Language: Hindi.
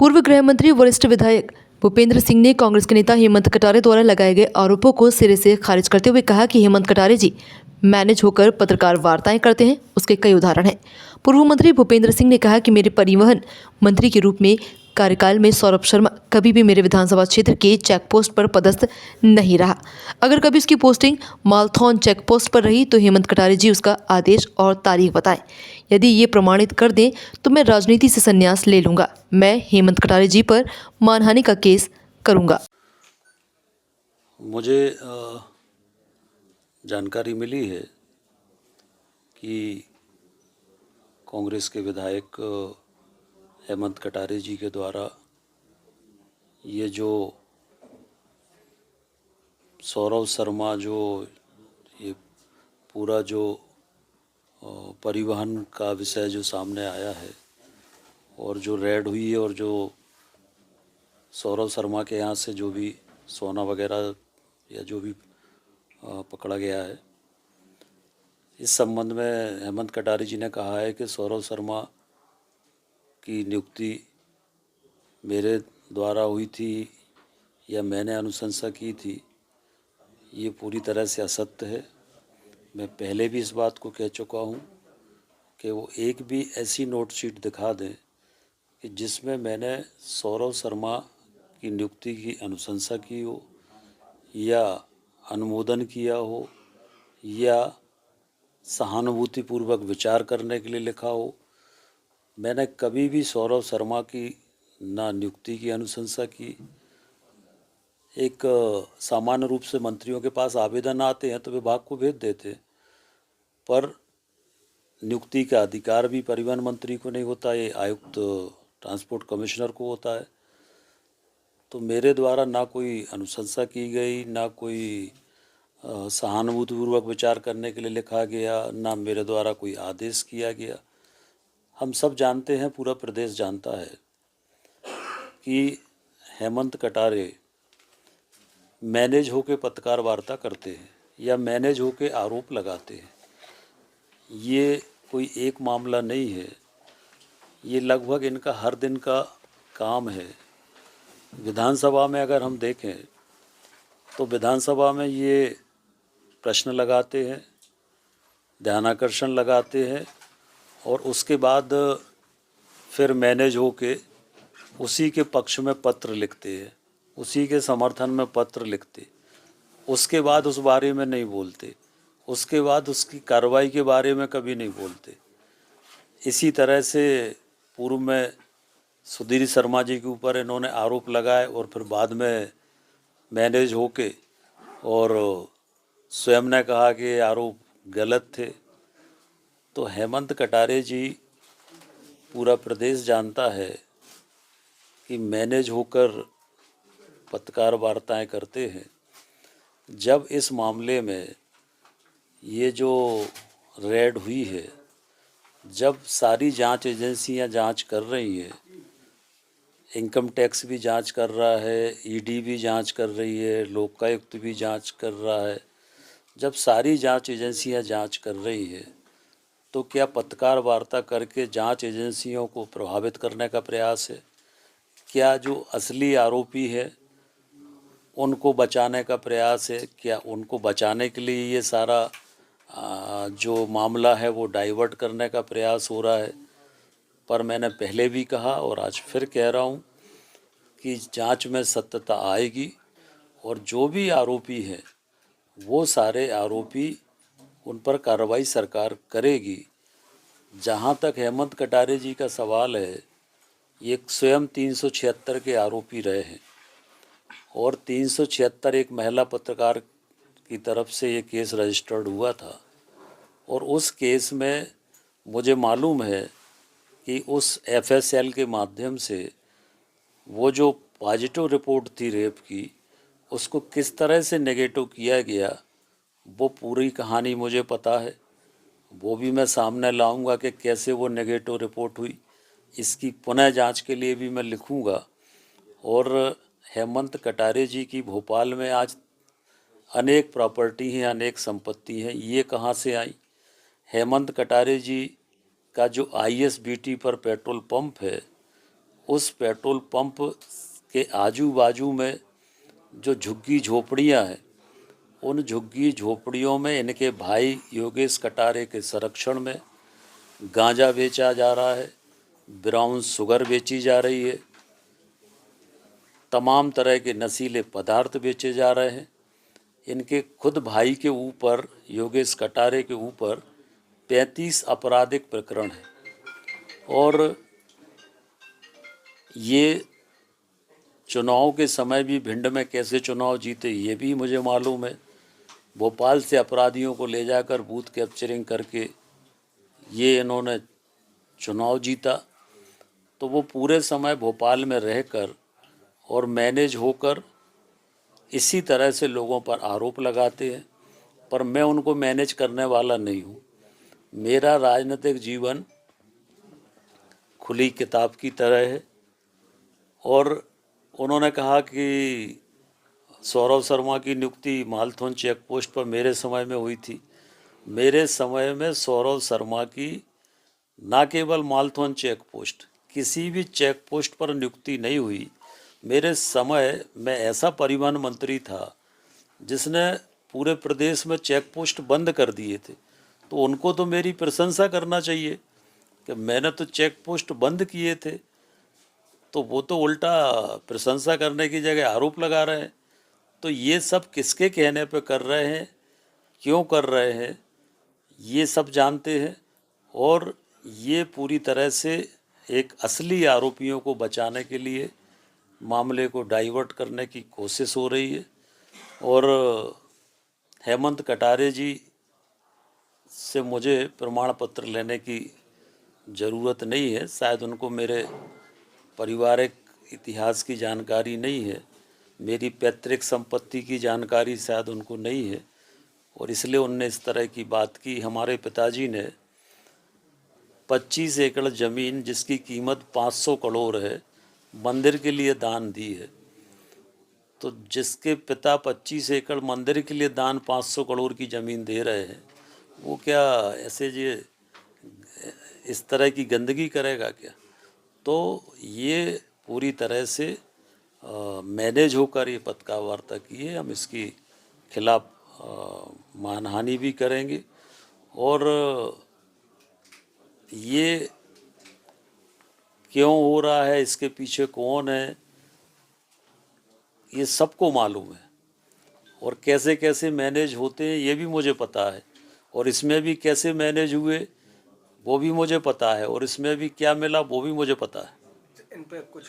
पूर्व गृह मंत्री वरिष्ठ विधायक भूपेंद्र सिंह ने कांग्रेस के नेता हेमंत कटारे द्वारा लगाए गए आरोपों को सिरे से खारिज करते हुए कहा कि हेमंत कटारे जी मैनेज होकर पत्रकार वार्ताएं करते हैं। उसके कई उदाहरण हैं। पूर्व मंत्री भूपेंद्र सिंह ने कहा कि मेरे परिवहन मंत्री के रूप में कार्यकाल में सौरभ शर्मा कभी भी मेरे विधानसभा क्षेत्र के चेक पोस्ट पर पदस्थ नहीं रहा। अगर कभी उसकी पोस्टिंग मालथौन चेक पोस्ट पर रही तो हेमंत कटारे जी उसका आदेश और तारीख बताएं। यदि ये प्रमाणित कर दें तो मैं राजनीति से संन्यास ले लूंगा। मैं हेमंत कटारे जी पर मानहानि का केस करूंगा। मुझे जानकारी मिली है कि कांग्रेस के विधायक हेमंत कटारे जी के द्वारा ये जो सौरभ शर्मा जो ये पूरा जो परिवहन का विषय जो सामने आया है और जो रेड हुई है और जो सौरभ शर्मा के यहाँ से जो भी सोना वगैरह या जो भी पकड़ा गया है, इस संबंध में हेमंत कटारे जी ने कहा है कि सौरभ शर्मा की नियुक्ति मेरे द्वारा हुई थी या मैंने अनुशंसा की थी, ये पूरी तरह से असत्य है। मैं पहले भी इस बात को कह चुका हूँ कि वो एक भी ऐसी नोटशीट दिखा दें कि जिसमें मैंने सौरभ शर्मा की नियुक्ति की अनुशंसा की हो या अनुमोदन किया हो या सहानुभूतिपूर्वक विचार करने के लिए लिखा हो। मैंने कभी भी सौरभ शर्मा की ना नियुक्ति की अनुशंसा की। एक सामान्य रूप से मंत्रियों के पास आवेदन आते हैं तो विभाग को भेज देते हैं, पर नियुक्ति का अधिकार भी परिवहन मंत्री को नहीं होता, ये आयुक्त ट्रांसपोर्ट कमिश्नर को होता है। तो मेरे द्वारा ना कोई अनुशंसा की गई, ना कोई सहानुभूतिपूर्वक विचार करने के लिए लिखा गया, ना मेरे द्वारा कोई आदेश किया गया। हम सब जानते हैं, पूरा प्रदेश जानता है कि हेमंत कटारे मैनेज होके पत्रकार वार्ता करते हैं या मैनेज होके आरोप लगाते हैं। ये कोई एक मामला नहीं है, ये लगभग इनका हर दिन का काम है। विधानसभा में अगर हम देखें तो विधानसभा में ये प्रश्न लगाते हैं, ध्यानाकर्षण लगाते हैं और उसके बाद फिर मैनेज होके उसी के पक्ष में पत्र लिखते हैं, उसी के समर्थन में पत्र लिखते, उसके बाद उस बारे में नहीं बोलते, उसके बाद उसकी कार्रवाई के बारे में कभी नहीं बोलते। इसी तरह से पूर्व में सुधीर शर्मा जी के ऊपर इन्होंने आरोप लगाए और फिर बाद में मैनेज होके और स्वयं ने कहा कि आरोप गलत थे। तो हेमंत कटारे जी, पूरा प्रदेश जानता है कि मैनेज होकर पत्रकार वार्ताएं करते हैं। जब इस मामले में ये जो रेड हुई है, जब सारी जांच एजेंसियां जांच कर रही हैं, इनकम टैक्स भी जांच कर रहा है, ईडी भी जांच कर रही है, लोकायुक्त भी जांच कर रहा है, जब सारी जांच एजेंसियां जांच कर रही है तो क्या पत्रकार वार्ता करके जांच एजेंसियों को प्रभावित करने का प्रयास है? क्या जो असली आरोपी है उनको बचाने का प्रयास है? क्या उनको बचाने के लिए ये सारा जो मामला है वो डाइवर्ट करने का प्रयास हो रहा है? पर मैंने पहले भी कहा और आज फिर कह रहा हूँ कि जांच में सत्यता आएगी और जो भी आरोपी हैं वो सारे आरोपी, उन पर कार्रवाई सरकार करेगी। जहाँ तक हेमंत कटारे जी का सवाल है, ये स्वयं 376 के आरोपी रहे हैं और 376 एक महिला पत्रकार की तरफ से ये केस रजिस्टर्ड हुआ था और उस केस में मुझे मालूम है कि उस एफएसएल के माध्यम से वो जो पॉजिटिव रिपोर्ट थी रेप की, उसको किस तरह से नेगेटिव किया गया, वो पूरी कहानी मुझे पता है। वो भी मैं सामने लाऊंगा कि कैसे वो नेगेटिव रिपोर्ट हुई। इसकी पुनः जांच के लिए भी मैं लिखूंगा। और हेमंत कटारे जी की भोपाल में आज अनेक प्रॉपर्टी हैं, अनेक संपत्ति हैं, ये कहाँ से आई? हेमंत कटारे जी का जो आईएसबीटी पर पेट्रोल पंप है उस पेट्रोल पंप के आजू बाजू में जो झुग्गी झोपड़ियां हैं, उन झुग्गी झोपड़ियों में इनके भाई योगेश कटारे के संरक्षण में गांजा बेचा जा रहा है, ब्राउन शुगर बेची जा रही है, तमाम तरह के नशीले पदार्थ बेचे जा रहे हैं। इनके खुद भाई के ऊपर, योगेश कटारे के ऊपर 35 आपराधिक प्रकरण हैं और ये चुनाव के समय भी भिंड में कैसे चुनाव जीते ये भी मुझे मालूम है। भोपाल से अपराधियों को ले जाकर बूथ कैप्चरिंग करके ये इन्होंने चुनाव जीता। तो वो पूरे समय भोपाल में रहकर और मैनेज होकर इसी तरह से लोगों पर आरोप लगाते हैं, पर मैं उनको मैनेज करने वाला नहीं हूँ। मेरा राजनीतिक जीवन खुली किताब की तरह है। और उन्होंने कहा कि सौरव शर्मा की नियुक्ति मालथौन चेक पोस्ट पर मेरे समय में हुई थी। मेरे समय में सौरव शर्मा की ना केवल मालथौन चेक पोस्ट, किसी भी चेक पोस्ट पर नियुक्ति नहीं हुई। मेरे समय में ऐसा परिवहन मंत्री था जिसने पूरे प्रदेश में चेक पोस्ट बंद कर दिए थे। तो उनको तो मेरी प्रशंसा करना चाहिए कि मैंने तो चेक पोस्ट बंद किए थे। तो वो तो उल्टा प्रशंसा करने की जगह आरोप लगा रहे हैं। तो ये सब किसके कहने पे कर रहे हैं, क्यों कर रहे हैं, ये सब जानते हैं। और ये पूरी तरह से एक असली आरोपियों को बचाने के लिए मामले को डाइवर्ट करने की कोशिश हो रही है। और हेमंत कटारे जी से मुझे प्रमाण पत्र लेने की ज़रूरत नहीं है। शायद उनको मेरे पारिवारिक इतिहास की जानकारी नहीं है, मेरी पैतृक संपत्ति की जानकारी शायद उनको नहीं है, और इसलिए उनने इस तरह की बात की। हमारे पिताजी ने 25 एकड़ ज़मीन जिसकी कीमत 500 करोड़ है मंदिर के लिए दान दी है। तो जिसके पिता 25 एकड़ मंदिर के लिए दान 500 करोड़ की ज़मीन दे रहे हैं, वो क्या ऐसे ये इस तरह की गंदगी करेगा क्या? तो ये पूरी तरह से मैनेज होकर ये पत्रकार वार्ता की है। हम इसकी खिलाफ मानहानि भी करेंगे। और ये क्यों हो रहा है, इसके पीछे कौन है, ये सबको मालूम है। और कैसे कैसे मैनेज होते हैं ये भी मुझे पता है। और इसमें भी कैसे मैनेज हुए वो भी मुझे पता है। और इसमें भी क्या मिला वो भी मुझे पता है। इन पे कुछ